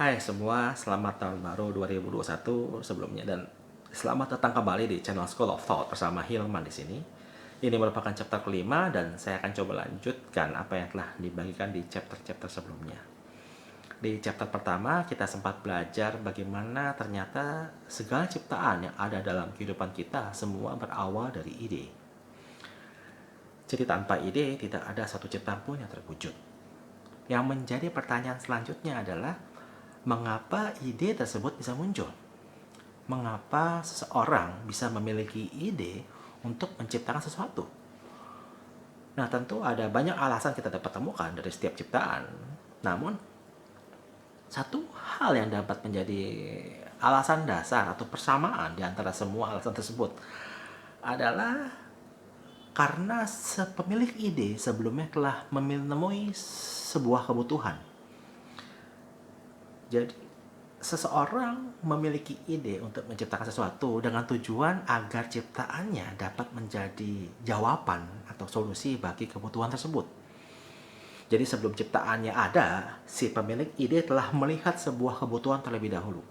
Hai semua, selamat tahun baru 2021 sebelumnya dan selamat datang kembali di channel School of Thought bersama Hilman di sini. Ini merupakan chapter kelima dan saya akan coba lanjutkan apa yang telah dibagikan di chapter-chapter sebelumnya. Di chapter pertama kita sempat belajar bagaimana ternyata segala ciptaan yang ada dalam kehidupan kita semua berawal dari ide. Jadi tanpa ide tidak ada satu ciptaan pun yang terwujud. Yang menjadi pertanyaan selanjutnya adalah mengapa ide tersebut bisa muncul? Mengapa seseorang bisa memiliki ide untuk menciptakan sesuatu? Nah, tentu ada banyak alasan kita dapat temukan dari setiap ciptaan. Namun, satu hal yang dapat menjadi alasan dasar atau persamaan di antara semua alasan tersebut adalah karena pemilik ide sebelumnya telah menemui sebuah kebutuhan. Jadi, seseorang memiliki ide untuk menciptakan sesuatu dengan tujuan agar ciptaannya dapat menjadi jawaban atau solusi bagi kebutuhan tersebut. Jadi sebelum ciptaannya ada, si pemilik ide telah melihat sebuah kebutuhan terlebih dahulu.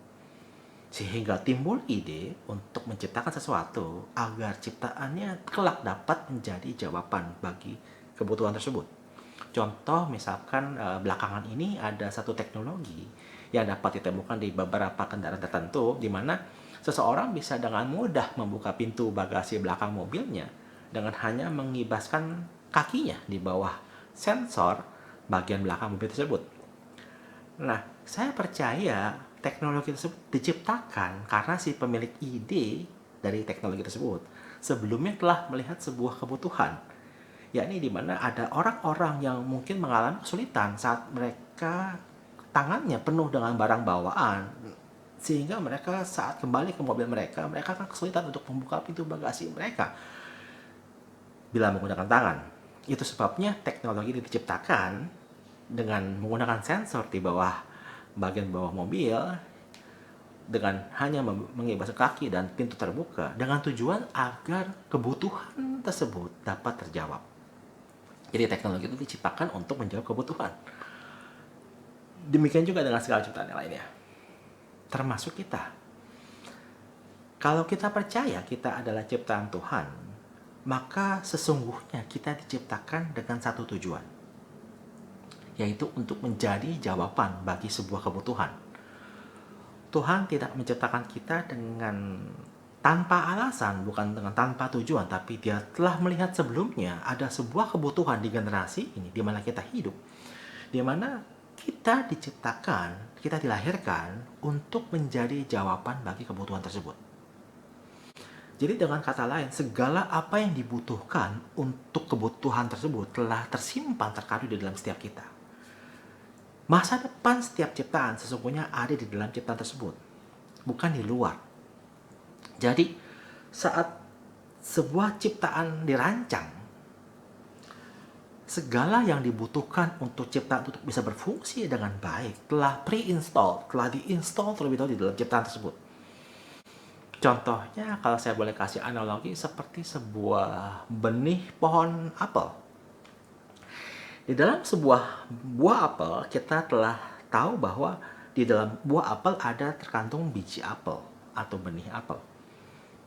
Sehingga timbul ide untuk menciptakan sesuatu agar ciptaannya kelak dapat menjadi jawaban bagi kebutuhan tersebut. Contoh misalkan belakangan ini ada satu teknologi yang dapat ditemukan di beberapa kendaraan tertentu di mana seseorang bisa dengan mudah membuka pintu bagasi belakang mobilnya dengan hanya mengibaskan kakinya di bawah sensor bagian belakang mobil tersebut. Nah, saya percaya teknologi tersebut diciptakan karena si pemilik ide dari teknologi tersebut sebelumnya telah melihat sebuah kebutuhan, yakni di mana ada orang-orang yang mungkin mengalami kesulitan saat mereka tangannya penuh dengan barang bawaan, sehingga mereka saat kembali ke mobil mereka akan kesulitan untuk membuka pintu bagasi mereka bila menggunakan tangan. Itu sebabnya teknologi ini diciptakan dengan menggunakan sensor di bagian bawah mobil dengan hanya mengibas kaki dan pintu terbuka dengan tujuan agar kebutuhan tersebut dapat terjawab. Jadi teknologi itu diciptakan untuk menjawab kebutuhan. Demikian juga dengan segala ciptaan yang lainnya, termasuk kita. Kalau kita percaya kita adalah ciptaan Tuhan, maka sesungguhnya kita diciptakan dengan satu tujuan, yaitu untuk menjadi jawaban bagi sebuah kebutuhan. Tuhan tidak menciptakan kita dengan tanpa alasan, bukan dengan tanpa tujuan, tapi Dia telah melihat sebelumnya ada sebuah kebutuhan di generasi ini di mana kita hidup, di mana kita diciptakan, kita dilahirkan untuk menjadi jawaban bagi kebutuhan tersebut. Jadi dengan kata lain, segala apa yang dibutuhkan untuk kebutuhan tersebut telah tersimpan terkandung di dalam setiap kita. Masa depan setiap ciptaan sesungguhnya ada di dalam ciptaan tersebut, bukan di luar. Jadi saat sebuah ciptaan dirancang, segala yang dibutuhkan untuk ciptaan untuk bisa berfungsi dengan baik telah telah diinstal terlebih dahulu di dalam ciptaan tersebut. Contohnya, kalau saya boleh kasih analogi seperti sebuah benih pohon apel. Di dalam sebuah buah apel, kita telah tahu bahwa di dalam buah apel ada terkandung biji apel atau benih apel.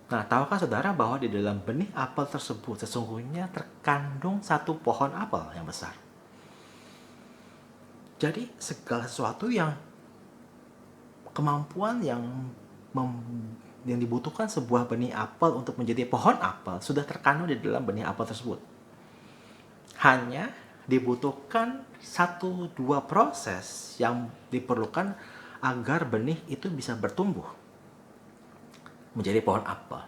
Nah, tahukah saudara bahwa di dalam benih apel tersebut sesungguhnya terkandung satu pohon apel yang besar? Jadi, segala sesuatu yang kemampuan yang dibutuhkan sebuah benih apel untuk menjadi pohon apel sudah terkandung di dalam benih apel tersebut. Hanya dibutuhkan 1-2 proses yang diperlukan agar benih itu bisa bertumbuh menjadi pohon apel.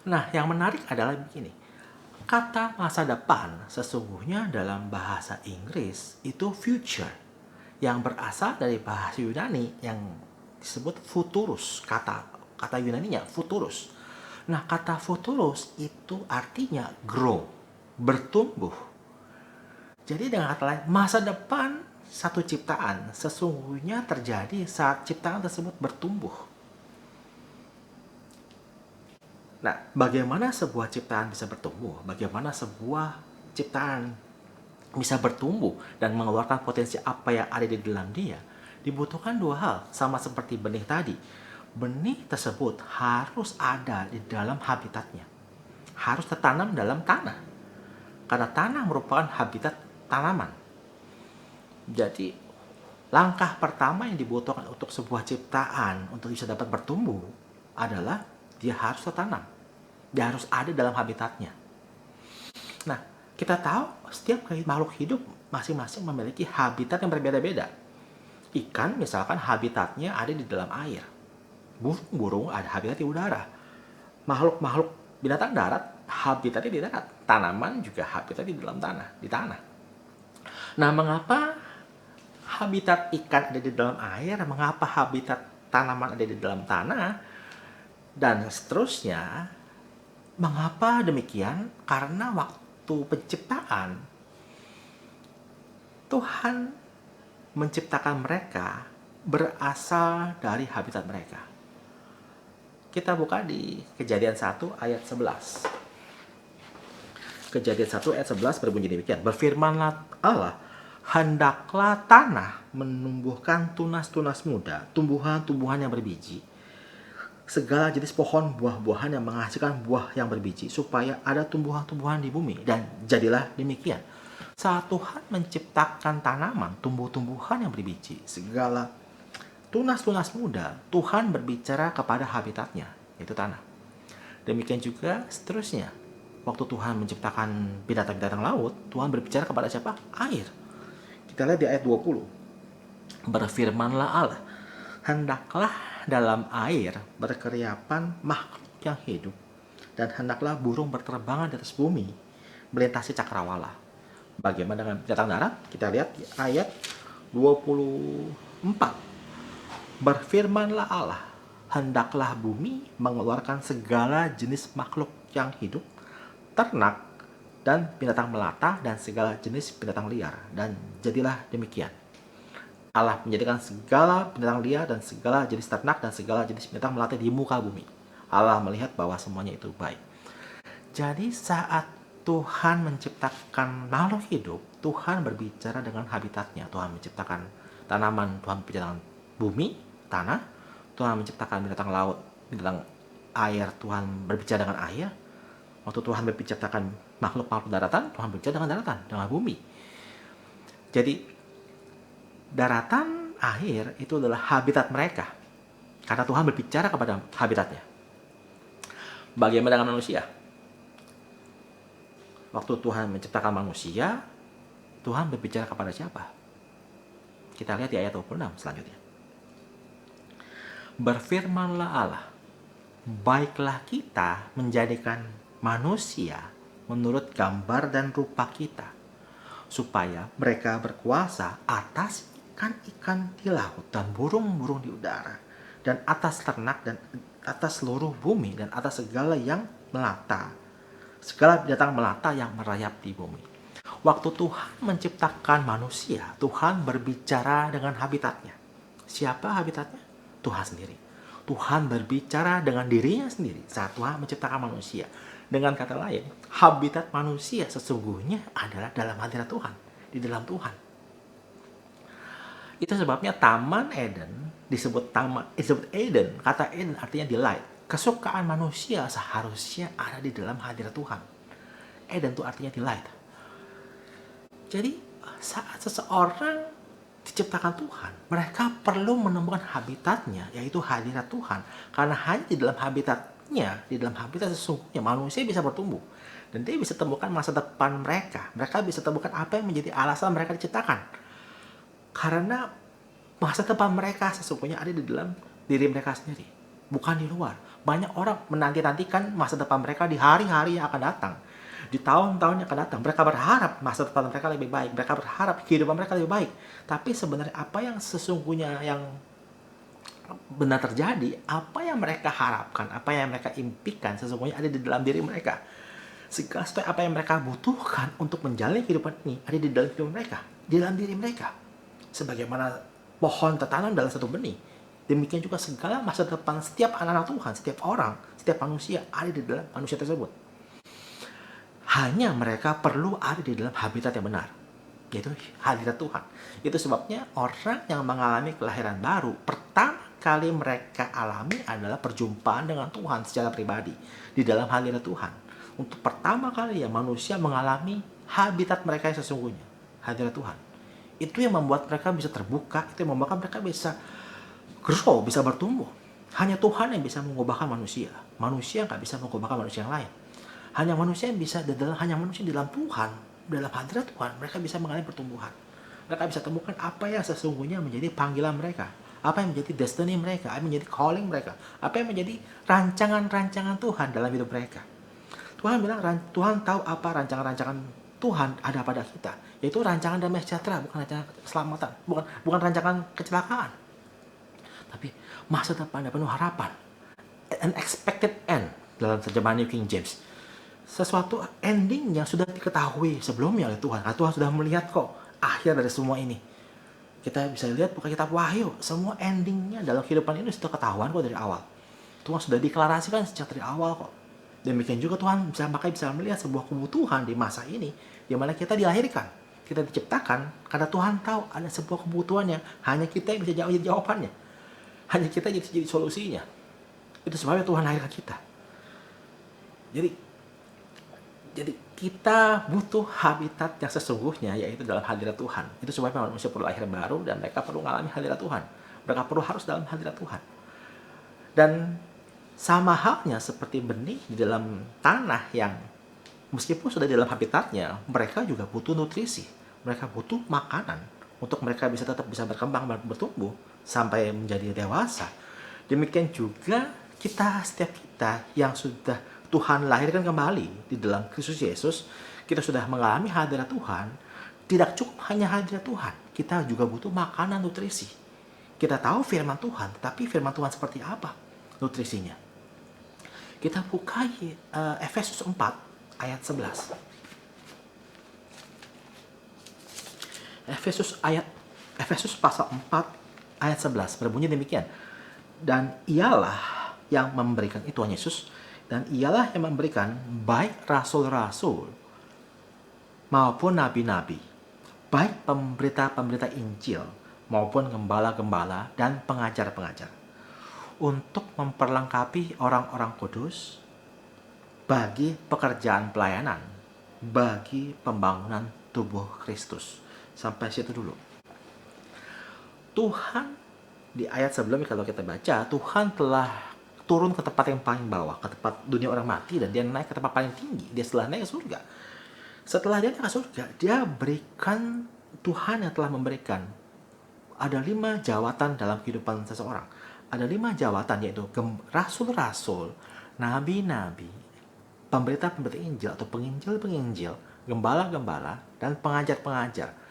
Nah, yang menarik adalah begini. Kata masa depan sesungguhnya dalam bahasa Inggris itu future, yang berasal dari bahasa Yunani yang disebut futurus. Kata Yunaninya futurus. Nah, kata futurus itu artinya grow, bertumbuh. Jadi dengan kata lain, masa depan satu ciptaan sesungguhnya terjadi saat ciptaan tersebut bertumbuh. Nah, bagaimana sebuah ciptaan bisa bertumbuh? Bagaimana sebuah ciptaan bisa bertumbuh dan mengeluarkan potensi apa yang ada di dalam dia? Dibutuhkan dua hal, sama seperti benih tadi. Benih tersebut harus ada di dalam habitatnya. Harus tertanam dalam tanah. Karena tanah merupakan habitat tanaman. Jadi, langkah pertama yang dibutuhkan untuk sebuah ciptaan untuk bisa dapat bertumbuh adalah dia harus tertanam. Dia harus ada dalam habitatnya. Nah, kita tahu setiap makhluk hidup masing-masing memiliki habitat yang berbeda-beda. Ikan misalkan habitatnya ada di dalam air. Burung-burung ada habitat di udara. Makhluk-makhluk binatang darat habitatnya di darat. Tanaman juga habitat di dalam tanah, di tanah. Nah, mengapa habitat ikan ada di dalam air, mengapa habitat tanaman ada di dalam tanah, dan seterusnya. Mengapa demikian? Karena waktu penciptaan, Tuhan menciptakan mereka berasal dari habitat mereka. Kita buka di Kejadian 1 ayat 11. Kejadian 1 ayat 11 berbunyi demikian. Berfirmanlah Allah, hendaklah tanah menumbuhkan tunas-tunas muda, tumbuhan-tumbuhan yang berbiji, segala jenis pohon buah-buahan yang menghasilkan buah yang berbiji, supaya ada tumbuhan-tumbuhan di bumi. Dan jadilah demikian. Saat Tuhan menciptakan tanaman, tumbuh-tumbuhan yang berbiji, segala tunas-tunas muda, Tuhan berbicara kepada habitatnya, yaitu tanah. Demikian juga seterusnya. Waktu Tuhan menciptakan binatang-binatang laut, Tuhan berbicara kepada siapa? Air. Kita lihat di ayat 20. Berfirmanlah Allah, hendaklah dalam air berkeriapan makhluk yang hidup, dan hendaklah burung berterbangan di atas bumi, melintasi cakrawala. Bagaimana dengan binatang darat? Kita lihat di ayat 24. Berfirmanlah Allah, hendaklah bumi mengeluarkan segala jenis makhluk yang hidup, ternak, dan binatang melata, dan segala jenis binatang liar. Dan jadilah demikian. Allah menjadikan segala binatang liar dan segala jenis ternak dan segala jenis binatang melata di muka bumi. Allah melihat bahwa semuanya itu baik. Jadi saat Tuhan menciptakan makhluk hidup, Tuhan berbicara dengan habitatnya. Tuhan menciptakan tanaman, Tuhan berbicara dengan bumi, tanah. Tuhan menciptakan binatang laut, binatang air, Tuhan berbicara dengan air. Waktu Tuhan menciptakan makhluk-makhluk daratan, Tuhan berbicara dengan daratan, dengan bumi. Jadi daratan, air itu adalah habitat mereka. Karena Tuhan berbicara kepada habitatnya. Bagaimana dengan manusia? Waktu Tuhan menciptakan manusia, Tuhan berbicara kepada siapa? Kita lihat di ayat 26 selanjutnya. Berfirmanlah Allah, baiklah kita menjadikan manusia menurut gambar dan rupa kita, supaya mereka berkuasa atas ikan-ikan di laut dan burung-burung di udara, dan atas ternak dan atas seluruh bumi, dan atas segala yang melata, segala binatang melata yang merayap di bumi. Waktu Tuhan menciptakan manusia, Tuhan berbicara dengan habitatnya. Siapa habitatnya? Tuhan sendiri. Tuhan berbicara dengan dirinya sendiri saat Tuhan menciptakan manusia. Dengan kata lain, habitat manusia sesungguhnya adalah dalam hadirat Tuhan, di dalam Tuhan. Itu sebabnya Taman Eden disebut Eden. Kata Eden artinya delight. Kesukaan manusia seharusnya ada di dalam hadirat Tuhan. Eden itu artinya delight. Jadi saat seseorang diciptakan Tuhan, mereka perlu menemukan habitatnya, yaitu hadirat Tuhan. Karena hanya di dalam habitatnya, di dalam habitat sesungguhnya manusia bisa bertumbuh. Dan dia bisa temukan masa depan mereka. Mereka bisa temukan apa yang menjadi alasan mereka diciptakan. Karena masa depan mereka sesungguhnya ada di dalam diri mereka sendiri, bukan di luar. Banyak orang menanti-nantikan masa depan mereka di hari-hari yang akan datang, di tahun-tahun yang akan datang. Mereka berharap masa depan mereka lebih baik, mereka berharap kehidupan mereka lebih baik. Tapi sebenarnya apa yang sesungguhnya yang benar terjadi, apa yang mereka harapkan, apa yang mereka impikan sesungguhnya ada di dalam diri mereka. Segala sesuatu apa yang mereka butuhkan untuk menjalani kehidupan ini ada di dalam kehidupan mereka, di dalam diri mereka. Sebagaimana pohon tertanam dalam satu benih, demikian juga segala masa depan setiap anak-anak Tuhan, setiap orang, setiap manusia ada di dalam manusia tersebut. Hanya mereka perlu ada di dalam habitat yang benar, yaitu hadirat Tuhan. Itu sebabnya orang yang mengalami kelahiran baru, pertama kali mereka alami adalah perjumpaan dengan Tuhan secara pribadi di dalam hadirat Tuhan. Untuk pertama kali ya manusia mengalami habitat mereka yang sesungguhnya, hadirat Tuhan. Itu yang membuat mereka bisa terbuka, itu yang membuat mereka bisa grow, bisa bertumbuh. Hanya Tuhan yang bisa mengubahkan manusia. Manusia nggak bisa mengubahkan manusia yang lain. Hanya manusia yang bisa hanya manusia di dalam Tuhan, dalam hadirat Tuhan, mereka bisa mengalami pertumbuhan. Mereka bisa temukan apa yang sesungguhnya menjadi panggilan mereka, apa yang menjadi destiny mereka, apa yang menjadi calling mereka, apa yang menjadi rancangan-rancangan Tuhan dalam hidup mereka. Tuhan bilang, Tuhan tahu apa rancangan-rancangan Tuhan ada pada kita, yaitu rancangan damai sejahtera, bukan rancangan keselamatan, bukan rancangan kecelakaan, tapi masa depan dan penuh harapan. An expected end dalam terjemahan New King James. Sesuatu ending yang sudah diketahui sebelumnya oleh Tuhan. Karena Tuhan sudah melihat kok akhir dari semua ini. Kita bisa lihat buka kitab Wahyu, semua endingnya dalam kehidupan ini sudah ketahuan kok dari awal. Tuhan sudah deklarasikan sejak dari awal kok. Demikian juga Tuhan bisa melihat sebuah kebutuhan di masa ini, di mana kita dilahirkan, kita diciptakan karena Tuhan tahu ada sebuah kebutuhan yang hanya kita yang bisa jadi jawabannya, hanya kita yang bisa jadi solusinya. Itu sebabnya Tuhan lahirkan kita. Jadi kita butuh habitat yang sesungguhnya, yaitu dalam hadirat Tuhan. Itu sebabnya manusia perlu lahir baru dan mereka perlu mengalami hadirat Tuhan. Mereka perlu harus dalam hadirat Tuhan. Dan sama halnya seperti benih di dalam tanah yang meskipun sudah di dalam habitatnya, mereka juga butuh nutrisi. Mereka butuh makanan untuk mereka bisa tetap bisa berkembang dan bertumbuh sampai menjadi dewasa. Demikian juga setiap kita yang sudah Tuhan lahirkan kembali di dalam Kristus Yesus, kita sudah mengalami hadirat Tuhan. Tidak cukup hanya hadirat Tuhan, kita juga butuh makanan nutrisi. Kita tahu firman Tuhan, tetapi firman Tuhan seperti apa nutrisinya? Kita bukai Efesus 4 ayat 11. Efesus pasal 4 ayat 11 berbunyi demikian. Dan ialah yang memberikan, itu Tuhan Yesus, dan ialah yang memberikan baik rasul-rasul maupun nabi-nabi, baik pemberita-pemberita Injil maupun gembala-gembala dan pengajar-pengajar, untuk memperlengkapi orang-orang kudus bagi pekerjaan pelayanan, bagi pembangunan tubuh Kristus. Sampai situ dulu. Tuhan di ayat sebelumnya kalau kita baca, Tuhan telah turun ke tempat yang paling bawah, ke tempat dunia orang mati, dan dia naik ke tempat paling tinggi. Dia setelah naik ke surga. Setelah dia naik ke surga, dia berikan, Tuhan yang telah memberikan, ada 5 jawatan dalam kehidupan seseorang. Ada 5 jawatan, yaitu rasul-rasul, nabi-nabi, pemberita-pemberita Injil atau penginjil-penginjil, gembala-gembala, dan pengajar-pengajar.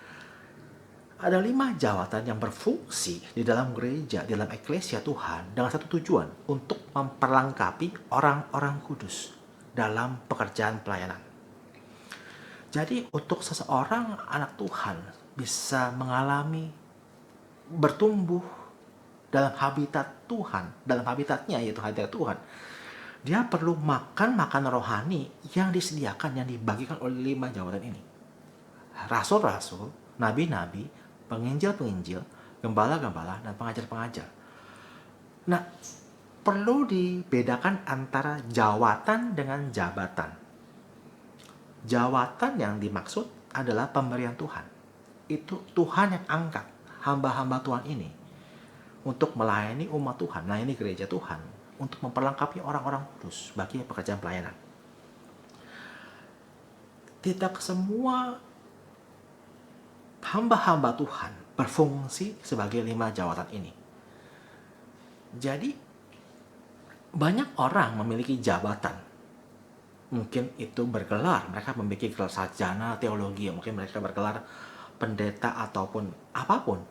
Ada 5 jawatan yang berfungsi di dalam gereja, di dalam eklesia Tuhan, dengan satu tujuan, untuk memperlengkapi orang-orang kudus dalam pekerjaan pelayanan. Jadi untuk seseorang anak Tuhan bisa mengalami bertumbuh dalam habitat Tuhan, dalam habitatnya yaitu hadirat Tuhan, dia perlu makan makanan rohani yang disediakan, yang dibagikan oleh 5 jawatan ini. Rasul-rasul, nabi-nabi, penginjil-penginjil, gembala-gembala, dan pengajar-pengajar. Nah, perlu dibedakan antara jawatan dengan jabatan. Jawatan yang dimaksud adalah pemberian Tuhan. Itu Tuhan yang angkat hamba-hamba Tuhan ini untuk melayani umat Tuhan, melayani gereja Tuhan, untuk memperlengkapi orang-orang kudus bagi pekerjaan pelayanan. Tidak semua hamba-hamba Tuhan berfungsi sebagai 5 jawatan ini. Jadi banyak orang memiliki jabatan. Mungkin itu bergelar, mereka memiliki gelar sarjana teologi, mungkin mereka bergelar pendeta ataupun apapun,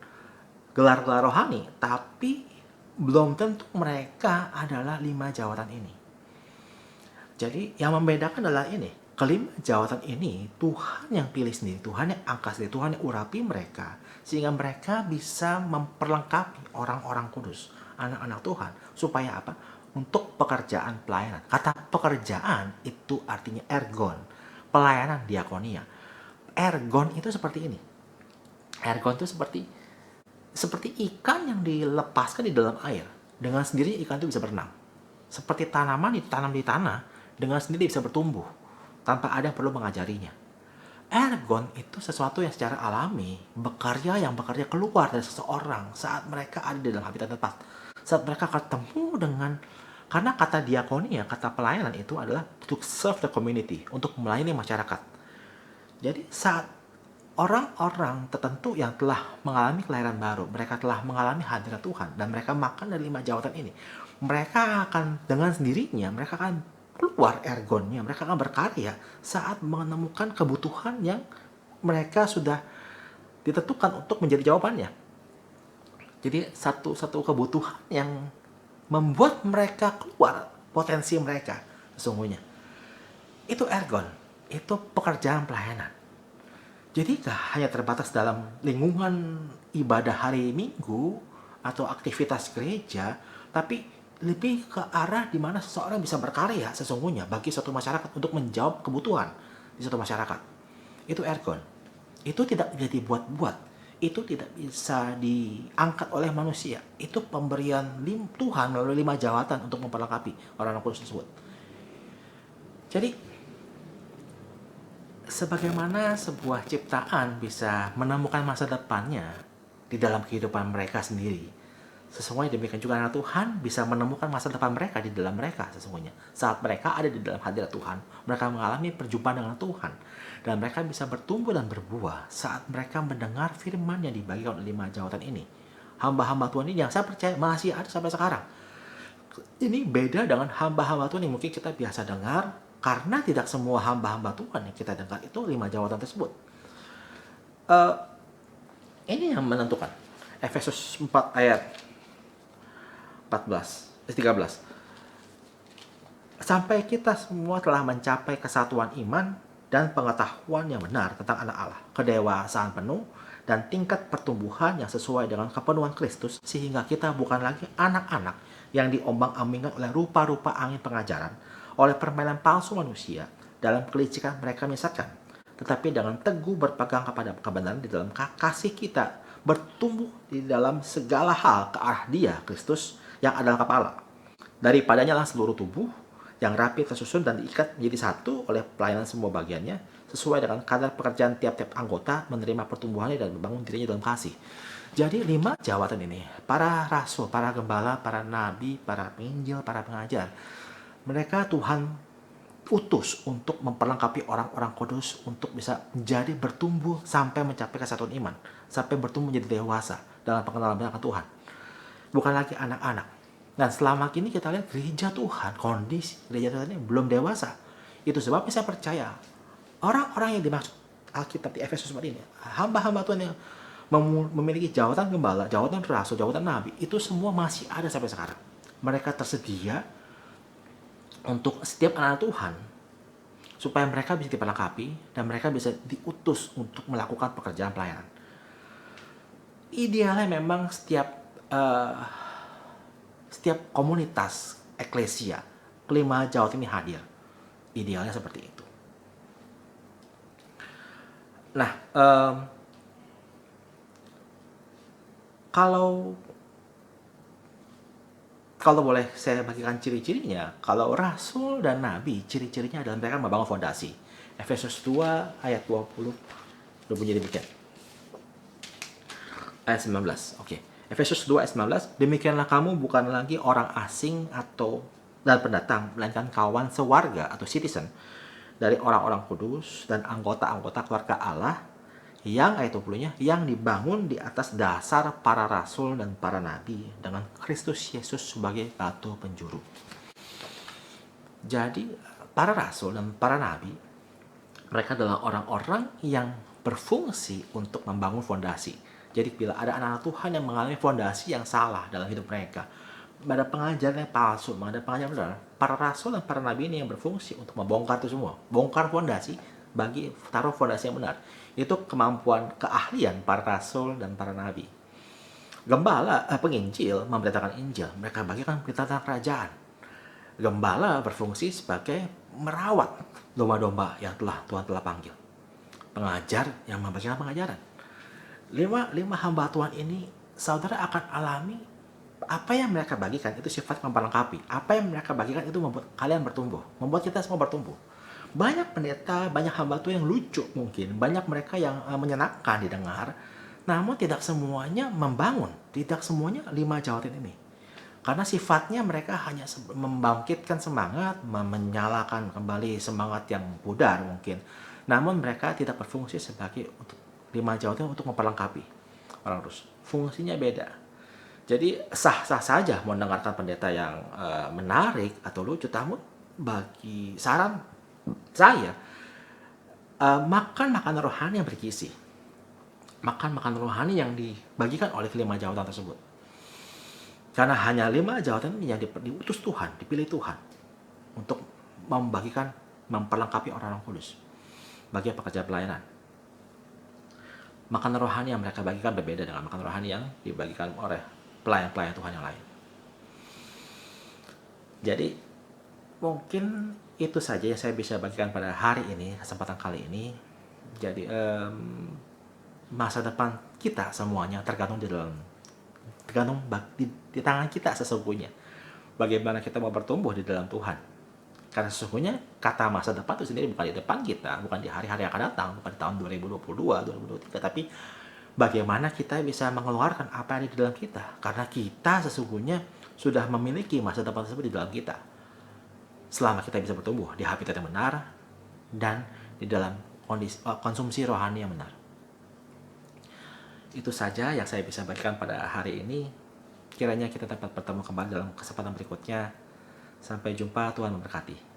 gelar-gelar rohani, tapi belum tentu mereka adalah 5 jawatan ini. Jadi yang membedakan adalah ini. Kelima jawatan ini Tuhan yang pilih sendiri, Tuhan yang angkat sendiri, Tuhan yang urapi mereka, sehingga mereka bisa memperlengkapi orang-orang kudus, anak-anak Tuhan. Supaya apa? Untuk pekerjaan pelayanan. Kata pekerjaan itu artinya ergon, pelayanan diakonia. Ergon itu seperti ini. Ergon itu seperti ikan yang dilepaskan di dalam air. Dengan sendirinya ikan itu bisa berenang. Seperti tanaman ditanam di tanah, dengan sendiri bisa bertumbuh tanpa ada yang perlu mengajarinya. Ergon itu sesuatu yang secara alami yang bekerja keluar dari seseorang saat mereka ada di dalam habitat tepat. Saat mereka ketemu dengan, karena kata diakonia, kata pelayanan itu adalah to serve the community, untuk melayani masyarakat. Jadi saat orang-orang tertentu yang telah mengalami kelahiran baru, mereka telah mengalami hadirat Tuhan, dan mereka makan dari 5 jawatan ini, mereka akan dengan sendirinya, mereka akan keluar ergonnya, mereka akan berkarya saat menemukan kebutuhan yang mereka sudah ditentukan untuk menjadi jawabannya. Jadi satu kebutuhan yang membuat mereka keluar potensi mereka sesungguhnya. Itu ergon, itu pekerjaan pelayanan. Jadi gak hanya terbatas dalam lingkungan ibadah hari Minggu atau aktivitas gereja, tapi lebih ke arah di mana seseorang bisa berkarya sesungguhnya bagi suatu masyarakat untuk menjawab kebutuhan di suatu masyarakat. Itu ergon. Itu tidak bisa dibuat-buat. Itu tidak bisa diangkat oleh manusia. Itu pemberian Tuhan melalui 5 jawatan untuk memperlengkapi orang-orang kudus tersebut. Jadi sebagaimana sebuah ciptaan bisa menemukan masa depannya di dalam kehidupan mereka sendiri, sesungguhnya demikian juga anak Tuhan bisa menemukan masa depan mereka di dalam mereka sesungguhnya. Saat mereka ada di dalam hadirat Tuhan, mereka mengalami perjumpaan dengan Tuhan, dan mereka bisa bertumbuh dan berbuah saat mereka mendengar firman yang dibagikan oleh 5 jawatan ini. Hamba-hamba Tuhan ini yang saya percaya masih ada sampai sekarang. Ini beda dengan hamba-hamba Tuhan yang mungkin kita biasa dengar, karena tidak semua hamba-hamba Tuhan yang kita dengar itu 5 jawatan tersebut. Ini yang menentukan. Efesus 4 ayat 13. Sampai kita semua telah mencapai kesatuan iman dan pengetahuan yang benar tentang anak Allah, kedewasaan penuh, dan tingkat pertumbuhan yang sesuai dengan kepenuhan Kristus, sehingga kita bukan lagi anak-anak yang diombang-ambingkan oleh rupa-rupa angin pengajaran, oleh permainan palsu manusia dalam kelicikan mereka menyesatkan, tetapi dengan teguh berpegang kepada kebenaran di dalam kasih kita bertumbuh di dalam segala hal ke arah Dia, Kristus, yang adalah kepala. Daripadanya lah seluruh tubuh yang rapi tersusun dan diikat menjadi satu oleh pelayanan semua bagiannya, sesuai dengan kadar pekerjaan tiap-tiap anggota menerima pertumbuhannya dan membangun dirinya dalam kasih. Jadi 5 jawatan ini, para rasul, para gembala, para nabi, para penginjil, para pengajar, mereka Tuhan utus untuk memperlengkapi orang-orang kudus untuk bisa menjadi bertumbuh sampai mencapai kesatuan iman, sampai bertumbuh menjadi dewasa dalam pengenalan akan Tuhan. Bukan lagi anak-anak. Dan selama ini kita lihat gereja Tuhan, kondisi gereja Tuhan ini belum dewasa. Itu sebabnya saya percaya orang-orang yang dimaksud Alkitab di Efesus 4 ini, hamba-hamba Tuhan yang memiliki jawatan gembala, jawatan rasul, jawatan nabi, itu semua masih ada sampai sekarang. Mereka tersedia untuk setiap anak Tuhan, supaya mereka bisa diperlengkapi dan mereka bisa diutus untuk melakukan pekerjaan pelayanan. Idealnya memang setiap komunitas eklesia, 5 jawat ini hadir. Idealnya seperti itu. Nah, kalau boleh saya bagikan ciri-cirinya, kalau rasul dan nabi, ciri-cirinya adalah mereka membangun fondasi. Efesus 2 ayat 20 berbunyi demikian. Ayat 19. Oke. Efesus 2 ayat 19, demikianlah kamu bukan lagi orang asing dan pendatang, melainkan kawan sewarga atau citizen dari orang-orang kudus dan anggota-anggota keluarga Allah, yang ayat 20-nya, yang dibangun di atas dasar para rasul dan para nabi dengan Kristus Yesus sebagai batu penjuru. Jadi para rasul dan para nabi, mereka adalah orang-orang yang berfungsi untuk membangun fondasi. Jadi bila ada anak-anak Tuhan yang mengalami fondasi yang salah dalam hidup mereka, ada pengajaran yang palsu, ada pengajaran benar, para rasul dan para nabi ini yang berfungsi untuk membongkar itu semua, bongkar fondasi, taruh fondasi yang benar. Itu kemampuan, keahlian para rasul dan para nabi. Gembala, penginjil memberitakan Injil, mereka bagikan berita tentang kerajaan. Gembala berfungsi sebagai merawat domba-domba yang Tuhan telah panggil. Pengajar yang membagikan pengajaran. Lima hamba Tuhan ini, saudara akan alami apa yang mereka bagikan itu sifat memperlengkapi. Apa yang mereka bagikan itu membuat kalian bertumbuh, membuat kita semua bertumbuh. Banyak pendeta, banyak hamba Tuhan yang lucu mungkin, banyak mereka yang menyenangkan didengar, namun tidak semuanya membangun, tidak semuanya 5 jawatan ini. Karena sifatnya mereka hanya membangkitkan semangat, menyalakan kembali semangat yang pudar mungkin. Namun mereka tidak berfungsi sebagai untuk 5 jawatan untuk memperlengkapi orang terus. Fungsinya beda. Jadi sah-sah saja mendengarkan pendeta yang menarik atau lucu, namun bagi saran saya, makan makanan rohani yang bergizi, makan makanan rohani yang dibagikan oleh kelima jawatan tersebut. Karena hanya 5 jawatan yang diutus Tuhan, dipilih Tuhan untuk membagikan, memperlengkapi orang-orang kudus bagi pekerjaan pelayanan. Makanan rohani yang mereka bagikan berbeda dengan makanan rohani yang dibagikan oleh pelayan-pelayan Tuhan yang lain. Jadi mungkin itu saja yang saya bisa bagikan pada hari ini, kesempatan kali ini. Jadi masa depan kita semuanya tergantung di tangan kita sesungguhnya. Bagaimana kita mau bertumbuh di dalam Tuhan. Karena sesungguhnya kata masa depan itu sendiri bukan di depan kita, bukan di hari-hari yang akan datang, bukan di tahun 2022, 2023, tapi bagaimana kita bisa mengeluarkan apa yang ada di dalam kita. Karena kita sesungguhnya sudah memiliki masa depan tersebut di dalam kita. Selama kita bisa bertumbuh di habitat yang benar dan di dalam konsumsi rohani yang benar. Itu saja yang saya bisa bagikan pada hari ini. Kiranya kita dapat bertemu kembali dalam kesempatan berikutnya. Sampai jumpa, Tuhan memberkati.